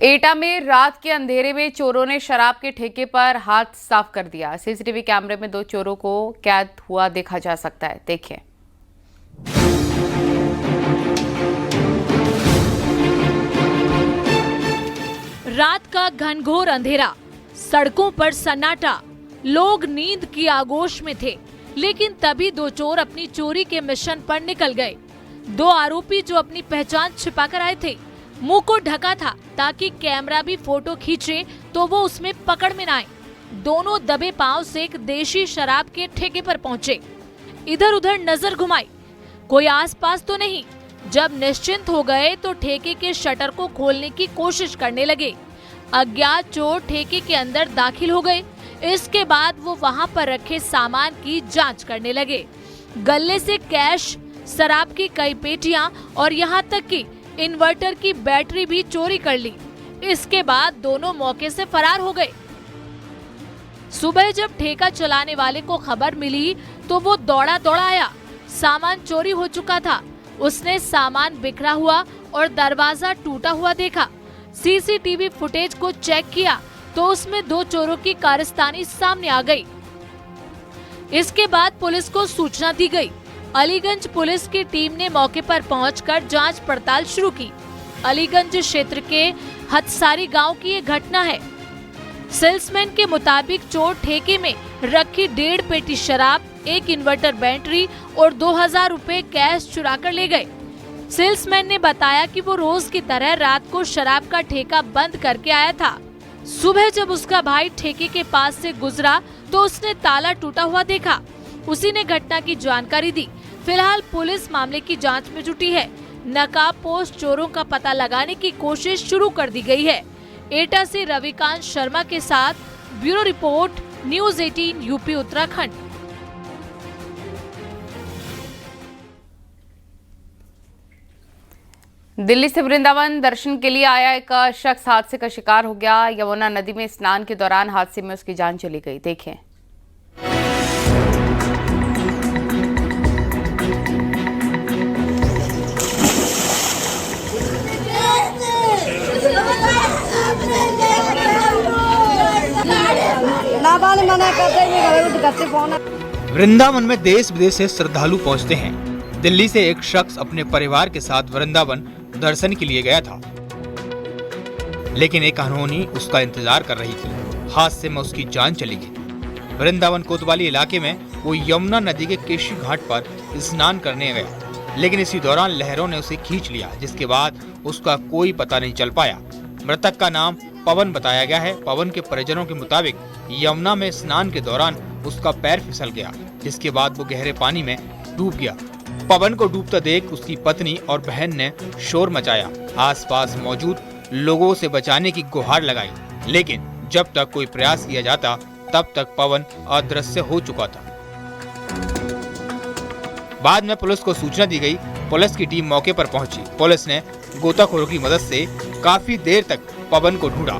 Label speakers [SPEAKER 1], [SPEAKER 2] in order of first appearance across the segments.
[SPEAKER 1] एटा में रात के अंधेरे में चोरों ने शराब के ठेके पर हाथ साफ कर दिया। सीसीटीवी कैमरे में 2 चोरों को कैद हुआ देखा जा सकता है। देखिए।
[SPEAKER 2] रात का घनघोर अंधेरा, सड़कों पर सन्नाटा, लोग नींद की आगोश में थे, लेकिन तभी 2 चोर अपनी चोरी के मिशन पर निकल गए। 2 आरोपी जो अपनी पहचान छिपाकर आए थे, मुंह को ढका था ताकि कैमरा भी फोटो खींचे तो वो उसमें पकड़ में न आए। दोनों दबे पांव से एक देशी शराब के ठेके पर पहुंचे, इधर उधर नजर घुमाई, कोई आसपास तो नहीं। जब निश्चिंत हो गए तो ठेके के शटर को खोलने की कोशिश करने लगे। अज्ञात चोर ठेके के अंदर दाखिल हो गए। इसके बाद वो वहां पर रखे सामान की जांच करने लगे। गले से कैश, शराब की कई पेटियां और यहाँ तक कि इन्वर्टर की बैटरी भी चोरी कर ली। इसके बाद दोनों मौके से फरार हो गए। सुबह जब ठेका चलाने वाले को खबर मिली तो वो दौड़ा आया। सामान चोरी हो चुका था। उसने सामान बिखरा हुआ और दरवाजा टूटा हुआ देखा। सीसीटीवी फुटेज को चेक किया तो उसमें 2 चोरों की कारस्तानी सामने आ गई। इसके बाद पुलिस को सूचना दी गई। अलीगंज पुलिस की टीम ने मौके पर पहुंचकर जांच पड़ताल शुरू की। अलीगंज क्षेत्र के हथसारी गांव की ये घटना है। सेल्समैन के मुताबिक चोर ठेके में रखी 1.5 पेटी शराब, 1 इन्वर्टर बैटरी और 2000 रुपए कैश चुरा कर ले गए। सेल्समैन ने बताया कि वो रोज की तरह रात को शराब का ठेका बंद करके आया था। सुबह जब उसका भाई ठेके के पास से गुजरा तो उसने ताला टूटा हुआ देखा। उसी ने घटना की जानकारी दी। फिलहाल पुलिस मामले की जांच में जुटी है। नकाबपोश चोरों का पता लगाने की कोशिश शुरू कर दी गई है। एटा से रविकांत शर्मा के साथ bureau report, news 18 UP Uttarakhand.
[SPEAKER 1] Delhi से वृंदावन दर्शन के लिए आया एक शख्स हादसे का शिकार हो गया। यमुना नदी में स्नान के दौरान हादसे में उसकी जान चली गई। देखें।
[SPEAKER 3] वृंदावन में देश विदेश से श्रद्धालु पहुंचते हैं। दिल्ली से एक शख्स अपने परिवार के साथ वृंदावन दर्शन के लिए गया था, लेकिन एक अनहोनी उसका इंतजार कर रही थी। हादसे में उसकी जान चली गई। वृंदावन कोतवाली इलाके में वो यमुना नदी के केशी घाट पर स्नान करने गया, लेकिन इसी दौरान लहरों ने उसे खींच लिया, जिसके बाद उसका कोई पता नहीं चल पाया। मृतक का नाम पवन बताया गया है। पवन के परिजनों के मुताबिक यमुना में स्नान के दौरान उसका पैर फिसल गया, जिसके बाद वो गहरे पानी में डूब गया। पवन को डूबता देख उसकी पत्नी और बहन ने शोर मचाया। आसपास मौजूद लोगों से बचाने की गुहार लगाई, लेकिन जब तक कोई प्रयास किया जाता तब तक पवन अदृश्य हो चुका था। बाद में पुलिस को सूचना दी गई। पुलिस की टीम मौके पर पहुंची। पुलिस ने गोताखोरों की मदद से काफी देर तक पवन को ढूंढा।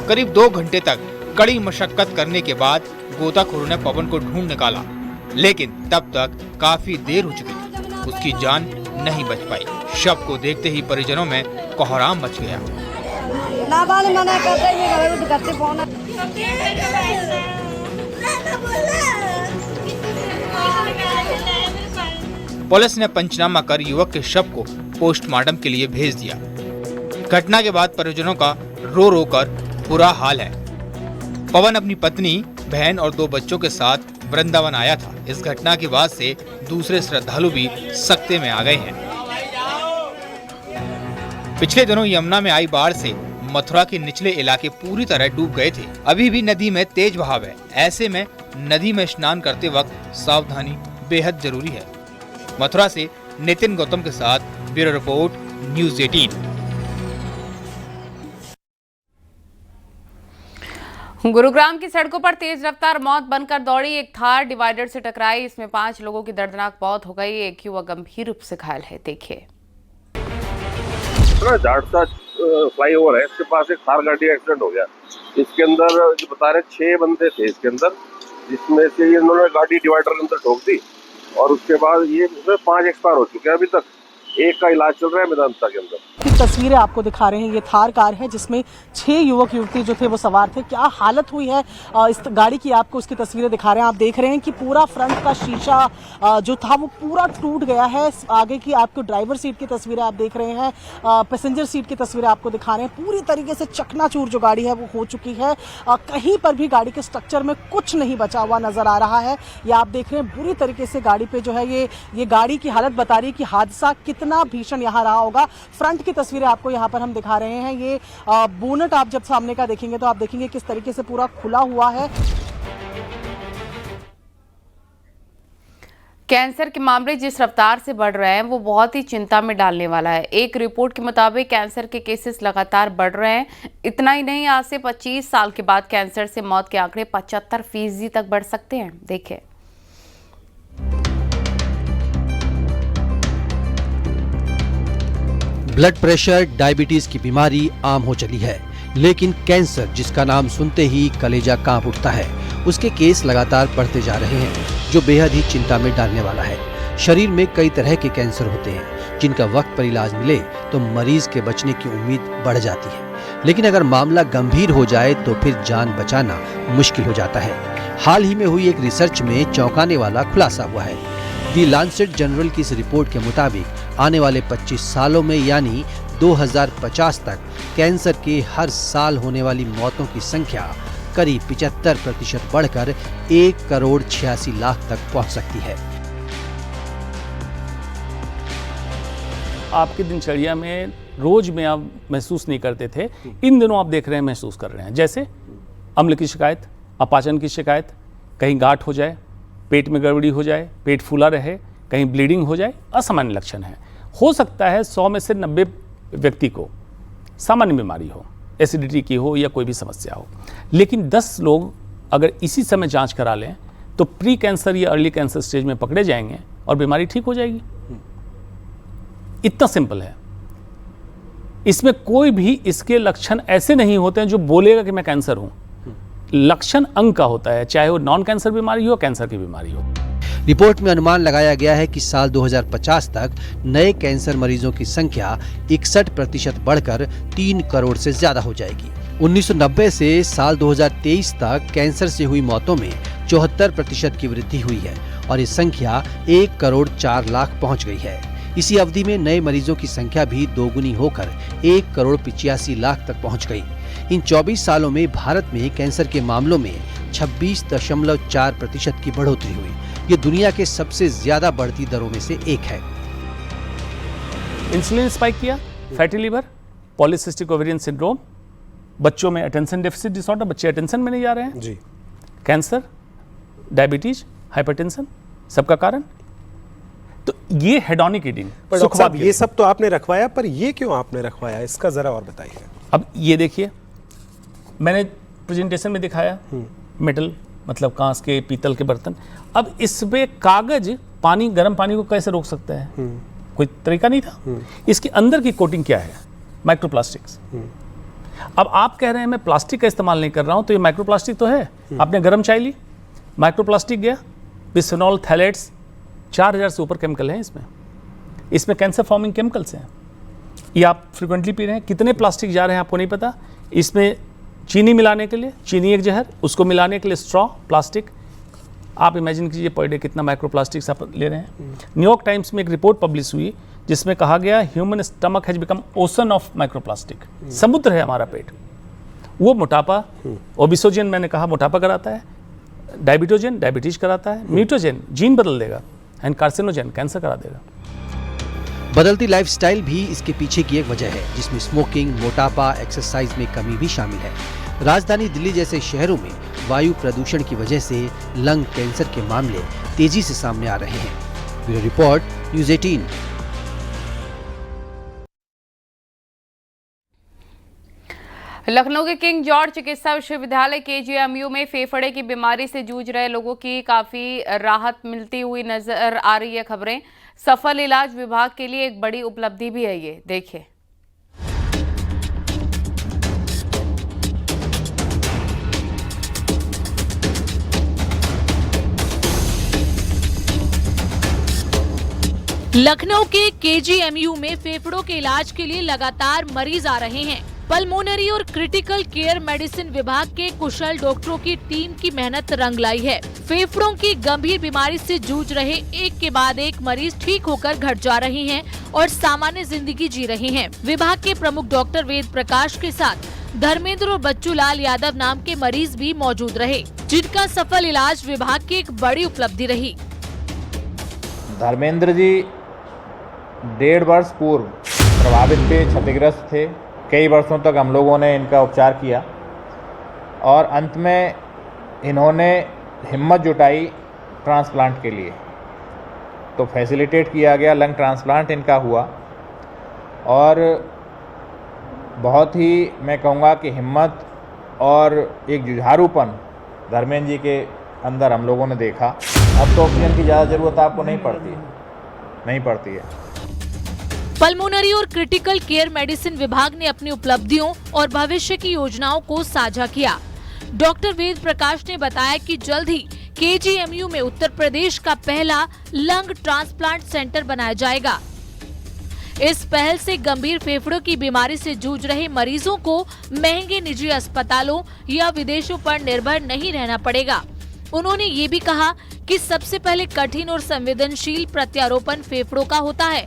[SPEAKER 3] करीब 2 घंटे तक कड़ी मशक्कत करने के बाद गोताखोरों ने पवन को ढूंढ निकाला, लेकिन तब तक काफी देर हो चुकी थी। उसकी जान नहीं बच पाई। शव को देखते ही परिजनों में कोहराम मच गया। पुलिस ने पंचनामा कर युवक के शव को पोस्टमार्टम के लिए भेज दिया। घटना के बाद परिजनों का रो कर बुरा हाल है। पवन अपनी पत्नी, बहन और 2 बच्चों के साथ वृंदावन आया था। इस घटना के बाद से दूसरे श्रद्धालु भी सकते में आ गए हैं। पिछले दिनों यमुना में आई बाढ़ से मथुरा के निचले इलाके पूरी तरह डूब गए थे। अभी भी नदी में तेज बहाव है। ऐसे में नदी में स्नान करते वक्त सावधानी बेहद जरूरी है। मथुरा से नितिन गौतम के साथ ब्यूरो रिपोर्ट, न्यूज़ 18।
[SPEAKER 1] गुरुग्राम की सड़कों पर तेज रफ्तार मौत बनकर दौड़ी एक थार डिवाइडर से टकराई। इसमें 5 लोगों की दर्दनाक मौत हो गई। एक युवक गंभीर रूप से घायल है। देखिए।
[SPEAKER 4] झाड़सा फ्लाईओवर है, इसके पास एक थार गाड़ी एक्सीडेंट हो गया। इसके अंदर जो बता रहे 6 बंदे थे इसके अंदर, जिसमें से इन्होंने गाड़ी डिवाइडर के अंदर ठोक दी और उसके बाद ये 5 एक्सपायर हो चुके हैं अभी तक। एक का इलाज चल रहा है मेदांता के अंदर।
[SPEAKER 5] की तस्वीरें आपको दिखा रहे हैं। ये थार कार है जिसमें 6 युवक युवती जो थे वो सवार थे। क्या हालत हुई है इस गाड़ी की, आपको उसकी तस्वीरें दिखा रहे हैं। आप देख रहे हैं कि पूरा फ्रंट का शीशा जो था वो पूरा टूट गया है। आगे की आपको ड्राइवर सीट की तस्वीरें आप देख रहे हैं, पैसेंजर सीट की तस्वीरें आपको दिखा रहे हैं। पूरी तरीके से चकनाचूर जो गाड़ी है वो हो चुकी है। कहीं पर भी गाड़ी के स्ट्रक्चर में कुछ नहीं बचा हुआ नजर आ रहा है। ये आप देख रहे हैं बुरी तरीके से गाड़ी पे जो है ये गाड़ी की हालत बता रही है कि हादसा कितना भीषण यहाँ रहा होगा। फ्रंट की तस्वीरें आपको यहाँ पर हम दिखा रहे हैं। ये बोनट आप जब सामने का देखेंगे तो आप देखेंगे किस तरीके से पूरा खुला हुआ है।
[SPEAKER 1] कैंसर के मामले जिस रफ्तार से बढ़ रहे हैं वो बहुत ही चिंता में डालने वाला है। एक रिपोर्ट के मुताबिक कैंसर के केसेस लगातार बढ़ रहे हैं। इतना ही नहीं, आज से 25 साल के बाद कैंसर से मौत के आंकड़े 75% तक बढ़ सकते हैं। देखिए,
[SPEAKER 6] ब्लड प्रेशर, डायबिटीज की बीमारी आम हो चली है, लेकिन कैंसर जिसका नाम सुनते ही कलेजा कांप उठता है, उसके केस लगातार बढ़ते जा रहे हैं, जो बेहद ही चिंता में डालने वाला है। शरीर में कई तरह के कैंसर होते हैं, जिनका वक्त पर इलाज मिले तो मरीज के बचने की उम्मीद बढ़ जाती है, लेकिन अगर मामला गंभीर हो जाए तो फिर जान बचाना मुश्किल हो जाता है। हाल ही में हुई एक रिसर्च में चौंकाने वाला खुलासा हुआ है। दी लांसेट जर्नल की इस रिपोर्ट के मुताबिक आने वाले 25 सालों में यानी 2050 तक कैंसर के हर साल होने वाली मौतों की संख्या करीब 75% बढ़कर 1,86,00,000 तक पहुंच सकती है।
[SPEAKER 7] आपकी दिनचर्या में रोज में आप महसूस नहीं करते थे, इन दिनों आप देख रहे हैं महसूस कर रहे हैं। जैसे अम्ल की शिकायत, अपाचन की शिकायत, कहीं गांठ हो जाए, पेट में गड़बड़ी हो जाए, पेट फूला रहे, कहीं ब्लीडिंग हो जाए, असामान्य लक्षण है। हो सकता है 100 में से 90 व्यक्ति को सामान्य बीमारी हो, एसिडिटी की हो या कोई भी समस्या हो, लेकिन 10 लोग अगर इसी समय जांच करा लें तो प्री कैंसर या अर्ली कैंसर स्टेज में पकड़े जाएंगे और बीमारी ठीक हो जाएगी। इतना सिंपल है। इसमें कोई भी इसके लक्षण ऐसे नहीं होते हैं जो बोलेगा कि मैं कैंसर हूं। लक्षण अंग का होता है, चाहे वो नॉन कैंसर बीमारी हो, कैंसर की बीमारी हो।
[SPEAKER 6] रिपोर्ट में अनुमान लगाया गया है कि साल 2050 तक नए कैंसर मरीजों की संख्या 61% बढ़कर 3 करोड़ से ज्यादा हो जाएगी। 1990 से साल 2023 तक कैंसर से हुई मौतों में 74% की वृद्धि हुई है और ये संख्या 1,04,00,000 पहुंच गई है। इसी अवधि में नए मरीजों की संख्या भी दोगुनी होकर 1,85,00,000 तक पहुंच गई। इन 24 सालों में भारत में कैंसर के मामलों में 26.4% की बढ़ोतरी हुई। ये दुनिया के सबसे ज्यादा बढ़ती दरों में से एक है।
[SPEAKER 7] इंसुलिन स्पाइक किया, fatty liver, polycystic ovarian syndrome, बच्चों में अटेंशन डेफिसिट डिसऑर्डर, बच्चे अटेंशन में नहीं जा रहे हैं जी, कैंसर, डायबिटीज, हाइपरटेंशन, सबका कारण तो ये हेडोनिक ईटिंग।
[SPEAKER 8] पर डॉक्टर साहब ये सब तो आपने रखवाया, पर ये क्यों आपने रखवाया, इसका जरा और बताइए।
[SPEAKER 7] अब ये देखिए, मैंने प्रेजेंटेशन में दिखाया मेटल मतलब कांच के, पीतल के बर्तन। अब इसमें कागज पानी, गर्म पानी को कैसे रोक सकता है? कोई तरीका नहीं था। इसके अंदर की कोटिंग क्या है? माइक्रोप्लास्टिक्स। अब आप कह रहे हैं मैं प्लास्टिक का इस्तेमाल नहीं कर रहा हूं, तो ये माइक्रोप्लास्टिक तो है। आपने गर्म चाय ली, माइक्रोप्लास्टिक गया, बिस्फेनॉल, थैलेट्स, 4000 से ऊपर केमिकल हैं इसमें कैंसर फॉर्मिंग केमिकल्स हैं। ये आप फ्रिक्वेंटली पी रहे हैं। कितने प्लास्टिक जा रहे हैं आपको नहीं पता। इसमें चीनी मिलाने के लिए, चीनी एक जहर, उसको मिलाने के लिए स्ट्रॉ, प्लास्टिक। आप इमेजिन कीजिए पर डे कितना माइक्रोप्लास्टिक्स आप ले रहे हैं। न्यूयॉर्क टाइम्स में एक रिपोर्ट पब्लिश हुई जिसमें कहा गया human stomach has become ocean of microplastic. समुद्र है हमारा पेट। वो मोटापा, ओबिसोजन मैंने कहा मोटापा कराता है, डायबिटोजन डायबिटीज कराता है, म्यूटोजन जीन बदल देगा, एंड कार्सिनोजन कैंसर करा देगा।
[SPEAKER 6] बदलती लाइफस्टाइल भी इसके पीछे की एक वजह है, जिसमें स्मोकिंग, मोटापा, एक्सरसाइज में कमी भी शामिल है। राजधानी दिल्ली जैसे शहरों में वायु प्रदूषण की वजह से लंग कैंसर के मामले तेजी से सामने आ रहे हैं। Bureau report, news 18।
[SPEAKER 1] लखनऊ के किंग जॉर्ज चिकित्सा विश्वविद्यालय KGMU में फेफड़े की बीमारी से जूझ रहे लोगों की काफी राहत मिलती हुई नजर आ रही है खबरें। सफल इलाज विभाग के लिए एक बड़ी उपलब्धि भी है ये, देखिए।
[SPEAKER 2] लखनऊ के केजीएमयू में फेफड़ों के इलाज के लिए लगातार मरीज आ रहे हैं। पल्मोनरी और क्रिटिकल केयर मेडिसिन विभाग के कुशल डॉक्टरों की टीम की मेहनत रंग लाई है। फेफड़ों की गंभीर बीमारी से जूझ रहे एक के बाद एक मरीज ठीक होकर घर जा रहे हैं और सामान्य जिंदगी जी रहे हैं। विभाग के प्रमुख डॉक्टर वेद प्रकाश के साथ धर्मेंद्र और बच्चू लाल यादव नाम के मरीज भी मौजूद रहे, जिनका सफल इलाज विभाग की एक बड़ी उपलब्धि रही।
[SPEAKER 9] धर्मेंद्र जी 1.5 वर्ष पूर्व प्रभावित थे, क्षतिग्रस्त थे। कई वर्षों तक हम लोगों ने इनका उपचार किया और अंत में इन्होंने हिम्मत जुटाई ट्रांसप्लांट के लिए, तो फैसिलिटेट किया गया, लंग ट्रांसप्लांट इनका हुआ। और बहुत ही मैं कहूँगा कि हिम्मत और एक जुझारूपन धर्मेंद्र जी के अंदर हम लोगों ने देखा। अब तो ऑक्सीजन की ज़्यादा ज़रूरत आपको नहीं पड़ती है।
[SPEAKER 2] पल्मोनरी और क्रिटिकल केयर मेडिसिन विभाग ने अपनी उपलब्धियों और भविष्य की योजनाओं को साझा किया। डॉक्टर वेद प्रकाश ने बताया कि जल्द ही केजीएमयू में उत्तर प्रदेश का पहला लंग ट्रांसप्लांट सेंटर बनाया जाएगा। इस पहल से गंभीर फेफड़ों की बीमारी से जूझ रहे मरीजों को महंगे निजी अस्पतालों या विदेशों पर निर्भर नहीं रहना पड़ेगा। उन्होंने ये भी कहा कि सबसे पहले कठिन और संवेदनशील प्रत्यारोपण फेफड़ों का होता है।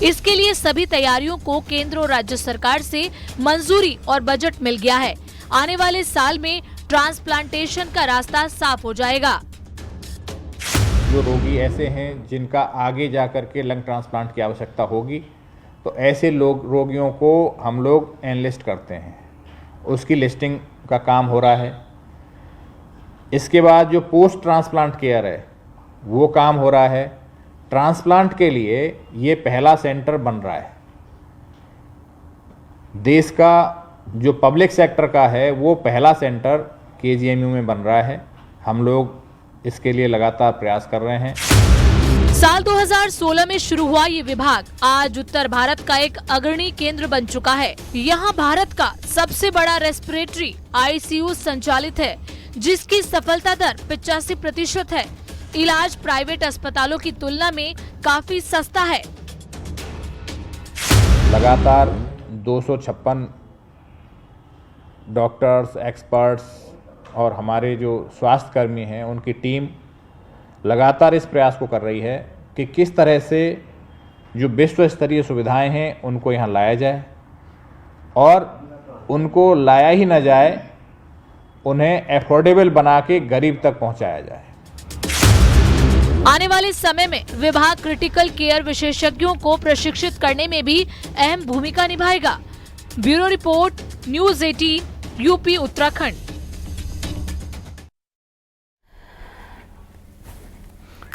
[SPEAKER 2] इसके लिए सभी तैयारियों को केंद्र और राज्य सरकार से मंजूरी और बजट मिल गया है। आने वाले साल में ट्रांसप्लांटेशन का रास्ता साफ हो जाएगा।
[SPEAKER 9] जो रोगी ऐसे हैं जिनका आगे जाकर के लंग ट्रांसप्लांट की आवश्यकता होगी, तो ऐसे रोगियों को हम लोग एनलिस्ट करते हैं, उसकी लिस्टिंग का काम हो रहा है। इसके बाद जो पोस्ट ट्रांसप्लांट केयर है वो काम हो रहा है। ट्रांसप्लांट के लिए ये पहला सेंटर बन रहा है। देश का जो पब्लिक सेक्टर का है वो पहला सेंटर केजीएमयू में बन रहा है। हम लोग इसके लिए लगातार प्रयास कर रहे हैं।
[SPEAKER 2] साल 2016 में शुरू हुआ ये विभाग आज उत्तर भारत का एक अग्रणी केंद्र बन चुका है। यहाँ भारत का सबसे बड़ा रेस्पिरेटरी आईसीयू संचालित है, जिसकी सफलता दर 85% है। इलाज प्राइवेट अस्पतालों की तुलना में काफी सस्ता है।
[SPEAKER 9] लगातार 256 डॉक्टर्स, एक्सपर्ट्स और हमारे जो स्वास्थ्य कर्मी हैं उनकी टीम लगातार इस प्रयास को कर रही है कि किस तरह से जो विश्व स्तरीय सुविधाएं हैं उनको यहाँ लाया जाए, और उनको लाया ही न जाए, उन्हें एफोर्डेबल बना के गरीब तक पहुँचाया जाए।
[SPEAKER 2] आने वाले समय में विभाग क्रिटिकल केयर विशेषज्ञों को प्रशिक्षित करने में भी अहम भूमिका निभाएगा। Bureau report, news 18, UP Uttarakhand.